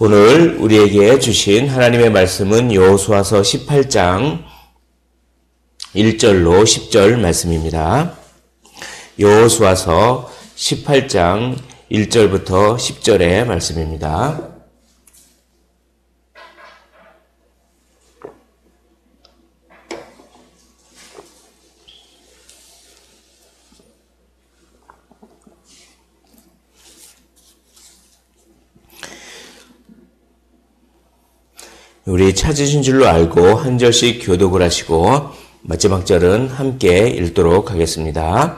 오늘 우리에게 주신 하나님의 말씀은 여호수아서 18장 1절로 10절 말씀입니다. 여호수아서 18장 1절부터 10절의 말씀입니다. 우리 찾으신 줄로 알고 한 절씩 교독을 하시고 마지막 절은 함께 읽도록 하겠습니다.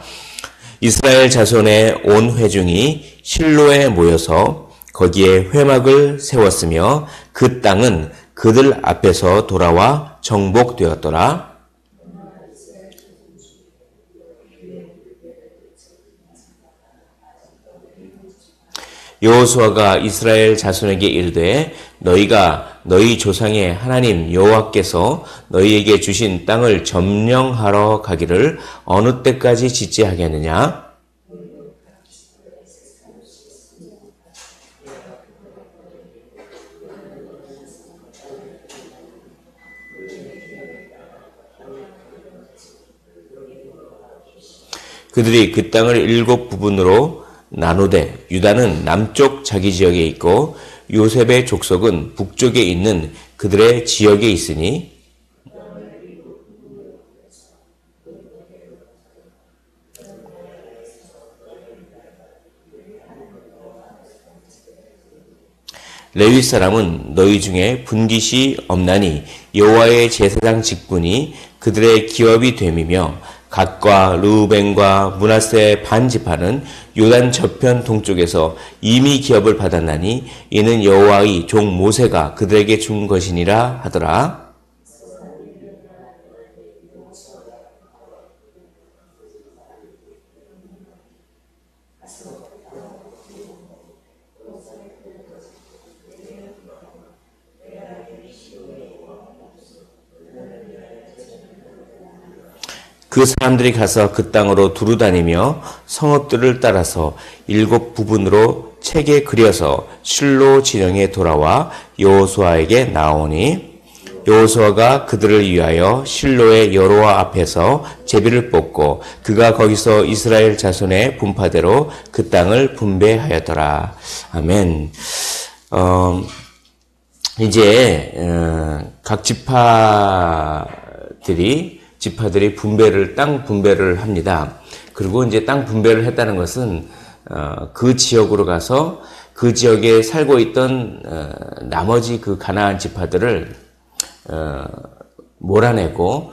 이스라엘 자손의 온 회중이 실로에 모여서 거기에 회막을 세웠으며 그 땅은 그들 앞에서 돌아와 정복되었더라. 여호수아가 이스라엘 자손에게 이르되 너희가 너희 조상의 하나님 여호와께서 너희에게 주신 땅을 점령하러 가기를 어느 때까지 짓지 하겠느냐? 그들이 그 땅을 7 부분으로 나누되 유다는 남쪽 자기 지역에 있고 요셉의 족속은 북쪽에 있는 그들의 지역에 있으니 레위 사람은 너희 중에 분깃이 없나니 여호와의 제사장 직분이 그들의 기업이 됨이며 갓과 르우벤과 므낫세 반 지파는 요단 저편 동쪽에서 이미 기업을 받았나니 이는 여호와의 종 모세가 그들에게 준 것이니라 하더라. 그 사람들이 가서 그 땅으로 두루다니며 성읍들을 따라서 7 부분으로 책에 그려서 실로 진영에 돌아와 여호수아에게 나오니 여호수아가 그들을 위하여 실로의 여호와 앞에서 제비를 뽑고 그가 거기서 이스라엘 자손의 분파대로 그 땅을 분배하였더라. 아멘. 이제 각 지파들이 땅 분배를 합니다. 그리고 이제 땅 분배를 했다는 것은 그 지역으로 가서 그 지역에 살고 있던 나머지 그 가나안 지파들을 몰아내고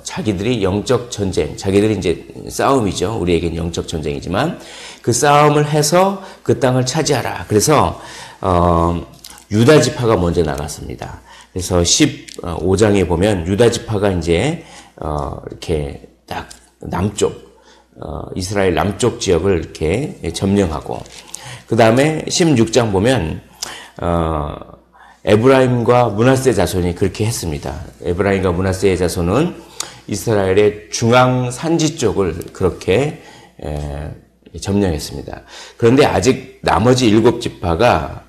자기들이 영적 전쟁, 자기들이 이제 싸움이죠. 우리에겐 영적 전쟁이지만 그 싸움을 해서 그 땅을 차지하라. 그래서 유다 지파가 먼저 나갔습니다. 그래서 15장에 보면 유다 지파가 이제 이렇게 딱 남쪽, 이스라엘 남쪽 지역을 이렇게 점령하고, 그 다음에 16장 보면, 에브라임과 므낫세 자손이 그렇게 했습니다. 에브라임과 므낫세의 자손은 이스라엘의 중앙 산지 쪽을 그렇게 점령했습니다. 그런데 아직 나머지 7 지파가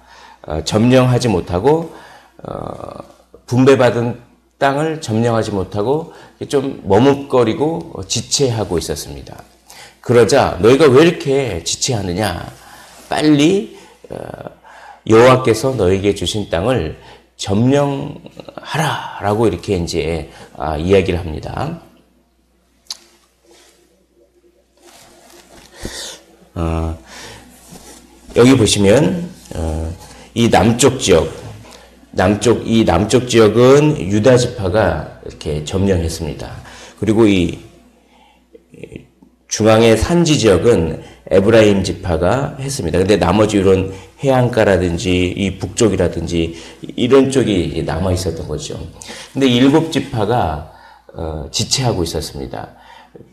점령하지 못하고, 분배받은 땅을 점령하지 못하고 좀 머뭇거리고 지체하고 있었습니다. 그러자 너희가 왜 이렇게 지체하느냐? 빨리 여호와께서 너희에게 주신 땅을 점령하라라고 이렇게 이제 이야기를 합니다. 여기 보시면 이 남쪽 지역. 이 남쪽 지역은 유다 지파가 이렇게 점령했습니다. 그리고 이 중앙의 산지 지역은 에브라임 지파가 했습니다. 근데 나머지 이런 해안가라든지 이 북쪽이라든지 이런 쪽이 남아 있었던 거죠. 근데 7 지파가 지체하고 있었습니다.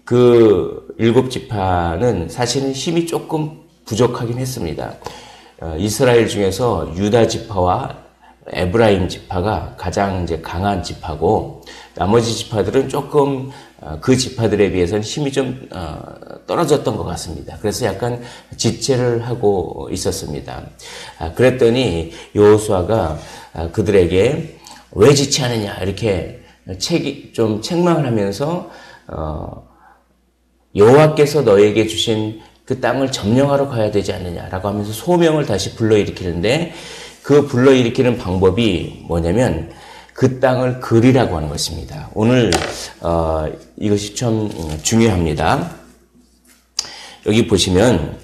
그 7 지파는 사실은 힘이 조금 부족하긴 했습니다. 이스라엘 중에서 유다 지파와 에브라임 지파가 가장 이제 강한 지파고 나머지 지파들은 조금 그 지파들에 비해서는 힘이 좀 떨어졌던 것 같습니다. 그래서 약간 지체를 하고 있었습니다. 그랬더니 여호수아가 그들에게 왜 지체하느냐 이렇게 좀 책망을 하면서 여호와께서 너에게 주신 그 땅을 점령하러 가야 되지 않느냐라고 하면서 소명을 다시 불러일으키는데 그 불러일으키는 방법이 뭐냐면 그 땅을 그리라고 하는 것입니다. 오늘 이것이 참 중요합니다. 여기 보시면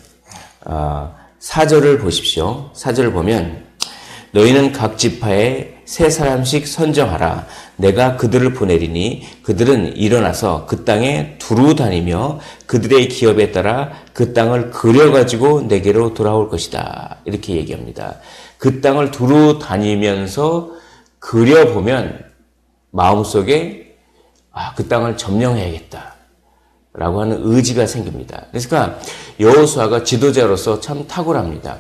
4절을 보십시오. 4절을 보면 너희는 각 지파에 3사람씩 선정하라. 내가 그들을 보내리니 그들은 일어나서 그 땅에 두루 다니며 그들의 기업에 따라 그 땅을 그려가지고 내게로 돌아올 것이다. 이렇게 얘기합니다. 그 땅을 두루 다니면서 그려보면 마음속에 그 땅을 점령해야겠다 라고 하는 의지가 생깁니다. 그러니까 여호수아가 지도자로서 참 탁월합니다.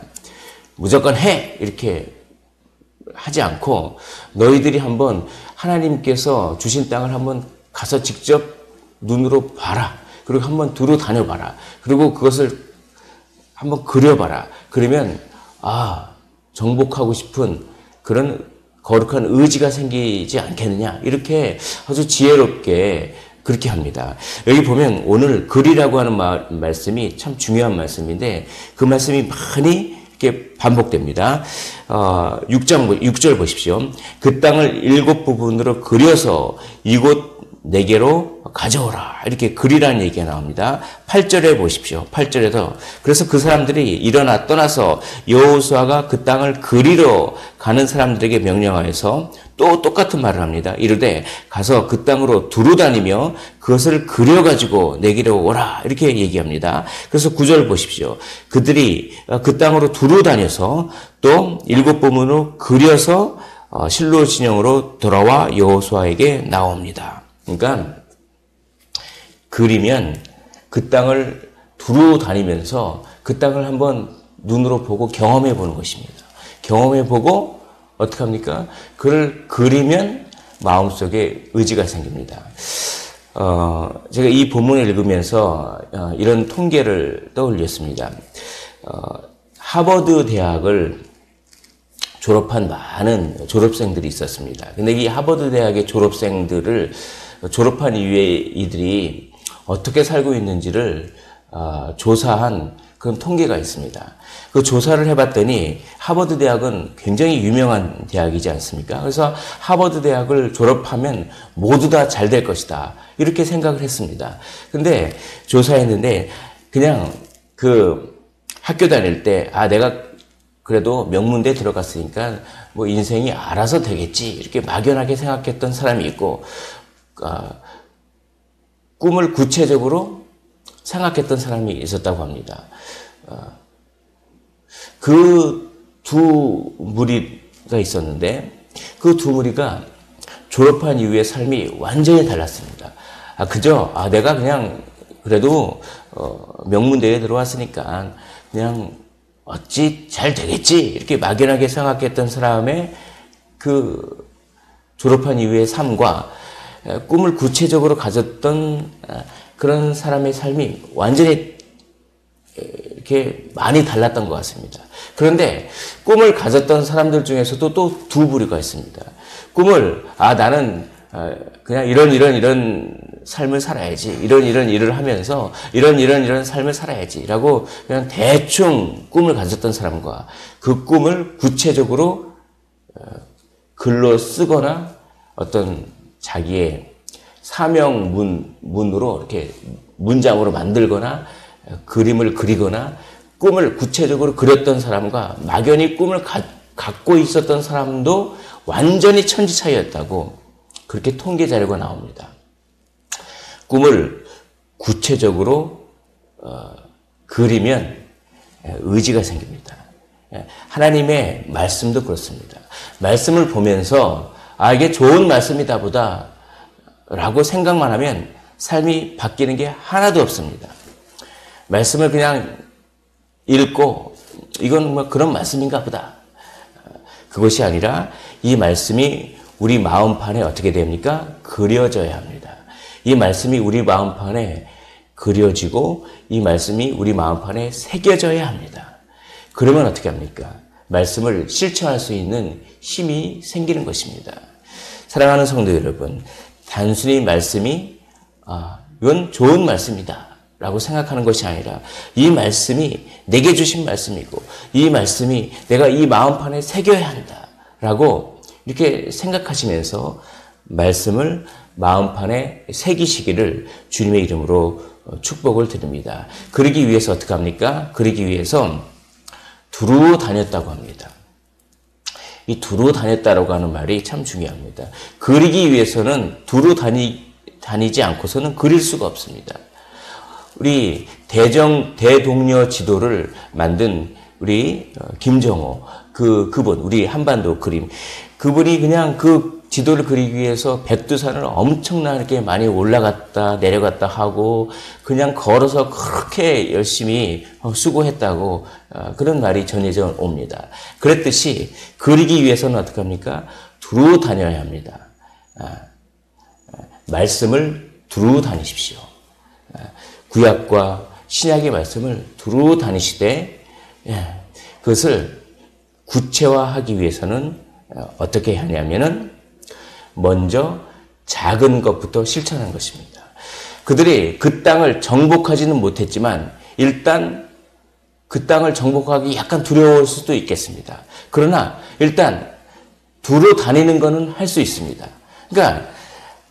무조건 해! 이렇게 하지 않고 너희들이 한번 하나님께서 주신 땅을 한번 가서 직접 눈으로 봐라. 그리고 한번 두루 다녀봐라. 그리고 그것을 한번 그려봐라. 그러면 정복하고 싶은 그런 거룩한 의지가 생기지 않겠느냐. 이렇게 아주 지혜롭게 그렇게 합니다. 여기 보면 오늘 그리라고 하는 말씀이 참 중요한 말씀인데 그 말씀이 많이 이렇게 반복됩니다. 6절 보십시오. 그 땅을 7부분으로 그려서 이곳 내게로 가져오라. 이렇게 그리라는 얘기가 나옵니다. 8절에 보십시오. 8절에서 그래서 그 사람들이 일어나 떠나서 여호수아가 그 땅을 그리러 가는 사람들에게 명령하여서 또 똑같은 말을 합니다. 이르되 가서 그 땅으로 두루 다니며 그것을 그려가지고 내게로 오라. 이렇게 얘기합니다. 그래서 9절 보십시오. 그들이 그 땅으로 두루 다녀서 또 7부문으로 그려서 실로 진영으로 돌아와 여호수아에게 나옵니다. 그러니까 그리면 그 땅을 두루 다니면서 그 땅을 한번 눈으로 보고 경험해 보는 것입니다. 경험해 보고 어떻게 합니까? 그를 그리면 마음속에 의지가 생깁니다. 제가 이 본문을 읽으면서 이런 통계를 떠올렸습니다. 하버드 대학을 졸업한 많은 졸업생들이 있었습니다. 근데 이 하버드 대학의 졸업생들을 졸업한 이후에 이들이 어떻게 살고 있는지를 조사한 그런 통계가 있습니다. 그 조사를 해봤더니 하버드 대학은 굉장히 유명한 대학이지 않습니까? 그래서 하버드 대학을 졸업하면 모두 다 잘 될 것이다. 이렇게 생각을 했습니다. 근데 조사했는데 그냥 그 학교 다닐 때 내가 그래도 명문대에 들어갔으니까 뭐 인생이 알아서 되겠지 이렇게 막연하게 생각했던 사람이 있고 꿈을 구체적으로 생각했던 사람이 있었다고 합니다. 그 두 무리가 있었는데 그 두 무리가 졸업한 이후의 삶이 완전히 달랐습니다. 그저 내가 그냥 그래도 명문대에 들어왔으니까 그냥 어찌 잘 되겠지 이렇게 막연하게 생각했던 사람의 그 졸업한 이후의 삶과 꿈을 구체적으로 가졌던 그런 사람의 삶이 완전히 이렇게 많이 달랐던 것 같습니다. 그런데 꿈을 가졌던 사람들 중에서도 또 두 부류가 있습니다. 꿈을 나는 그냥 이런 삶을 살아야지. 이런 일을 하면서 이런 삶을 살아야지라고 그냥 대충 꿈을 가졌던 사람과 그 꿈을 구체적으로 글로 쓰거나 어떤 자기의 사명문으로 이렇게 문장으로 만들거나 그림을 그리거나 꿈을 구체적으로 그렸던 사람과 막연히 꿈을 갖고 있었던 사람도 완전히 천지 차이였다고 그렇게 통계 자료가 나옵니다. 꿈을 구체적으로 그리면 의지가 생깁니다. 하나님의 말씀도 그렇습니다. 말씀을 보면서 이게 좋은 말씀이다 보다 라고 생각만 하면 삶이 바뀌는 게 하나도 없습니다. 말씀을 그냥 읽고 이건 뭐 그런 말씀인가 보다. 그것이 아니라 이 말씀이 우리 마음판에 어떻게 됩니까? 그려져야 합니다. 이 말씀이 우리 마음판에 그려지고 이 말씀이 우리 마음판에 새겨져야 합니다. 그러면 어떻게 합니까? 말씀을 실천할 수 있는 힘이 생기는 것입니다. 사랑하는 성도 여러분, 단순히 말씀이 이건 좋은 말씀이다 라고 생각하는 것이 아니라 이 말씀이 내게 주신 말씀이고 이 말씀이 내가 이 마음판에 새겨야 한다 라고 이렇게 생각하시면서 말씀을 마음판에 새기시기를 주님의 이름으로 축복을 드립니다. 그러기 위해서 어떻게 합니까? 그러기 위해서 두루 다녔다고 합니다. 이 두루 다녔다라고 하는 말이 참 중요합니다. 그리기 위해서는 두루 다니지 않고서는 그릴 수가 없습니다. 우리 대동여 지도를 만든 우리 김정호 그분 우리 한반도 그림 그분이 그냥 그 지도를 그리기 위해서 백두산을 엄청나게 많이 올라갔다 내려갔다 하고 그냥 걸어서 그렇게 열심히 수고했다고 그런 말이 전해져 옵니다. 그랬듯이 그리기 위해서는 어떻게 합니까? 두루 다녀야 합니다. 말씀을 두루 다니십시오. 구약과 신약의 말씀을 두루 다니시되 그것을 구체화하기 위해서는 어떻게 하냐면은 먼저 작은 것부터 실천하는 것입니다. 그들이 그 땅을 정복하지는 못했지만 일단 그 땅을 정복하기 약간 두려울 수도 있겠습니다. 그러나 일단 두루 다니는 것은 할 수 있습니다. 그러니까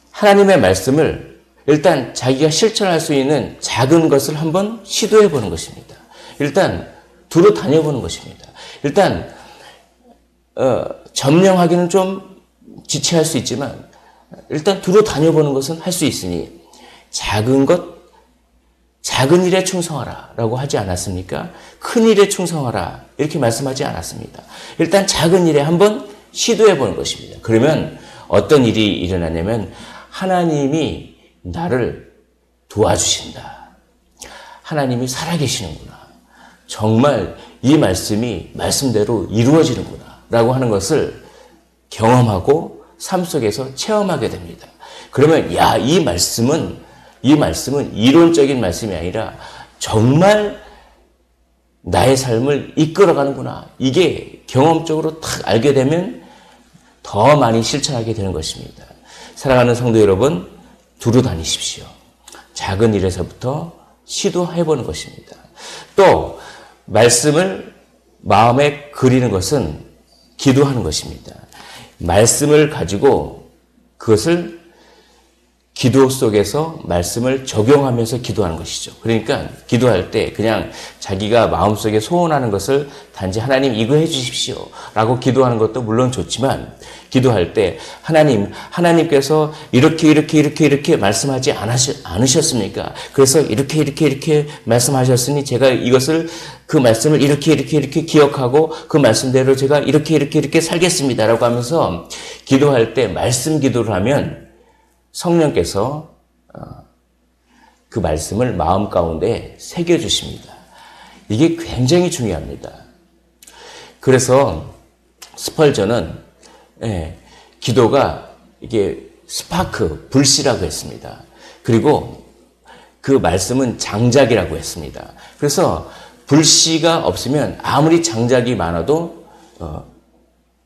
하나님의 말씀을 일단 자기가 실천할 수 있는 작은 것을 한번 시도해 보는 것입니다. 일단 두루 다녀보는 것입니다. 일단 점령하기는 좀 지체할 수 있지만 일단 두루 다녀보는 것은 할 수 있으니 작은 것, 작은 일에 충성하라 라고 하지 않았습니까? 큰 일에 충성하라 이렇게 말씀하지 않았습니다. 일단 작은 일에 한번 시도해 보는 것입니다. 그러면 어떤 일이 일어나냐면 하나님이 나를 도와주신다. 하나님이 살아계시는구나. 정말 이 말씀이 말씀대로 이루어지는구나 라고 하는 것을 경험하고 삶 속에서 체험하게 됩니다. 그러면 이 말씀은 이론적인 말씀이 아니라 정말 나의 삶을 이끌어가는구나. 이게 경험적으로 탁 알게 되면 더 많이 실천하게 되는 것입니다. 사랑하는 성도 여러분, 두루 다니십시오. 작은 일에서부터 시도해보는 것입니다. 또 말씀을 마음에 그리는 것은 기도하는 것입니다. 말씀을 가지고 그것을 기도 속에서 말씀을 적용하면서 기도하는 것이죠. 그러니까 기도할 때 그냥 자기가 마음속에 소원하는 것을 단지 하나님 이거 해 주십시오 라고 기도하는 것도 물론 좋지만 기도할 때 하나님께서 이렇게 말씀하지 않으셨습니까? 그래서 이렇게 말씀하셨으니 제가 그 말씀을 이렇게 기억하고 그 말씀대로 제가 이렇게 살겠습니다 라고 하면서 기도할 때 말씀 기도를 하면 성령께서 그 말씀을 마음 가운데 새겨주십니다. 이게 굉장히 중요합니다. 그래서 스펄전은 기도가 이게 스파크, 불씨라고 했습니다. 그리고 그 말씀은 장작이라고 했습니다. 그래서 불씨가 없으면 아무리 장작이 많아도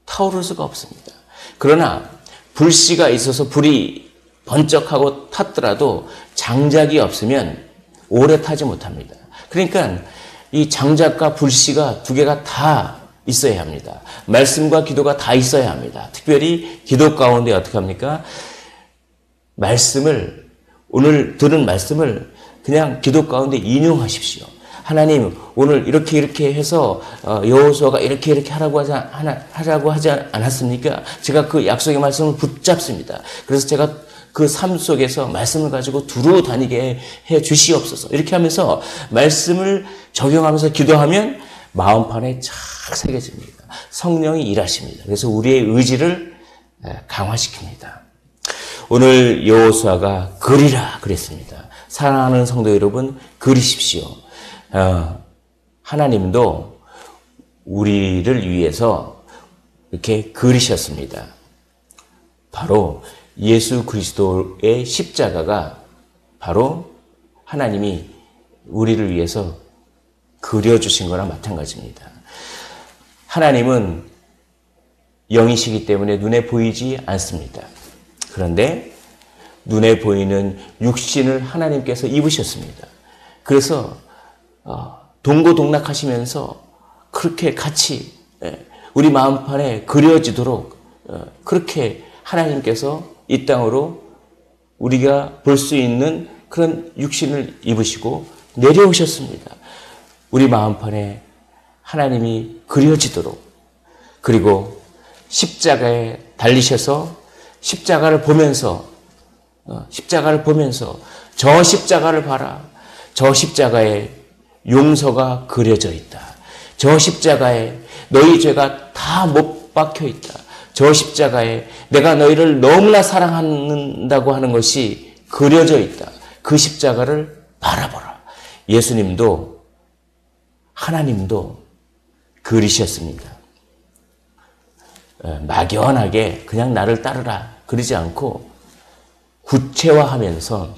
타오를 수가 없습니다. 그러나 불씨가 있어서 불이 번쩍하고 탔더라도 장작이 없으면 오래 타지 못합니다. 그러니까 이 장작과 불씨가 두 개가 다 있어야 합니다. 말씀과 기도가 다 있어야 합니다. 특별히 기도 가운데 어떻게 합니까? 오늘 들은 말씀을 그냥 기도 가운데 인용하십시오. 하나님 오늘 이렇게 해서 여호수아가 이렇게 하라고 하지 않았습니까? 제가 그 약속의 말씀을 붙잡습니다. 그래서 제가 그 삶 속에서 말씀을 가지고 두루 다니게 해 주시옵소서. 이렇게 하면서 말씀을 적용하면서 기도하면 마음판에 착 새겨집니다. 성령이 일하십니다. 그래서 우리의 의지를 강화시킵니다. 오늘 여호수아가 그리라 그랬습니다. 사랑하는 성도 여러분, 그리십시오. 하나님도 우리를 위해서 이렇게 그리셨습니다. 바로 예수 그리스도의 십자가가 바로 하나님이 우리를 위해서 그려주신 거랑 마찬가지입니다. 하나님은 영이시기 때문에 눈에 보이지 않습니다. 그런데 눈에 보이는 육신을 하나님께서 입으셨습니다. 그래서 동고동락하시면서 그렇게 같이 우리 마음판에 그려지도록 그렇게 하나님께서 이 땅으로 우리가 볼 수 있는 그런 육신을 입으시고 내려오셨습니다. 우리 마음판에 하나님이 그려지도록, 그리고 십자가에 달리셔서 십자가를 보면서 저 십자가를 봐라. 저 십자가에 용서가 그려져 있다. 저 십자가에 너희 죄가 다 못 박혀 있다. 저 십자가에 내가 너희를 너무나 사랑한다고 하는 것이 그려져 있다. 그 십자가를 바라보라. 예수님도 하나님도 그리셨습니다. 막연하게 그냥 나를 따르라 그러지 않고 구체화하면서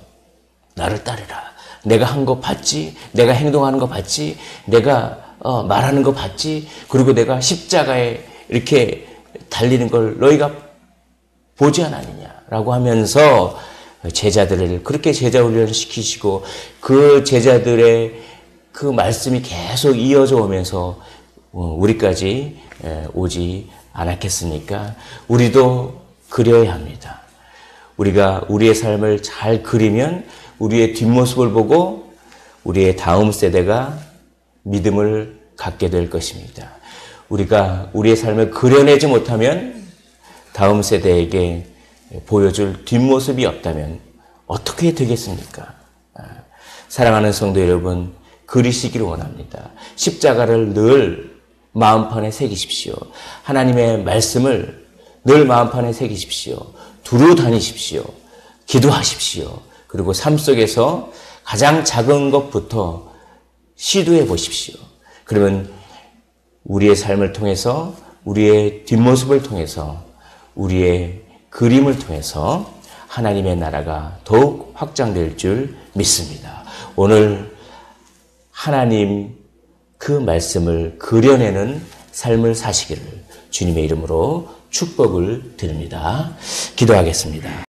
나를 따르라. 내가 한 거 봤지? 내가 행동하는 거 봤지? 내가 말하는 거 봤지? 그리고 내가 십자가에 이렇게 달리는 걸 너희가 보지 않았느냐라고 하면서 제자들을 그렇게 제자 훈련을 시키시고 그 제자들의 그 말씀이 계속 이어져 오면서 우리까지 오지 않았겠습니까? 우리도 그려야 합니다. 우리가 우리의 삶을 잘 그리면 우리의 뒷모습을 보고 우리의 다음 세대가 믿음을 갖게 될 것입니다. 우리가 우리의 삶을 그려내지 못하면 다음 세대에게 보여줄 뒷모습이 없다면 어떻게 되겠습니까? 사랑하는 성도 여러분, 그리시기를 원합니다. 십자가를 늘 마음판에 새기십시오. 하나님의 말씀을 늘 마음판에 새기십시오. 두루 다니십시오. 기도하십시오. 그리고 삶 속에서 가장 작은 것부터 시도해 보십시오. 그러면 우리의 삶을 통해서, 우리의 뒷모습을 통해서, 우리의 그림을 통해서 하나님의 나라가 더욱 확장될 줄 믿습니다. 오늘 하나님 그 말씀을 그려내는 삶을 사시기를 주님의 이름으로 축복을 드립니다. 기도하겠습니다.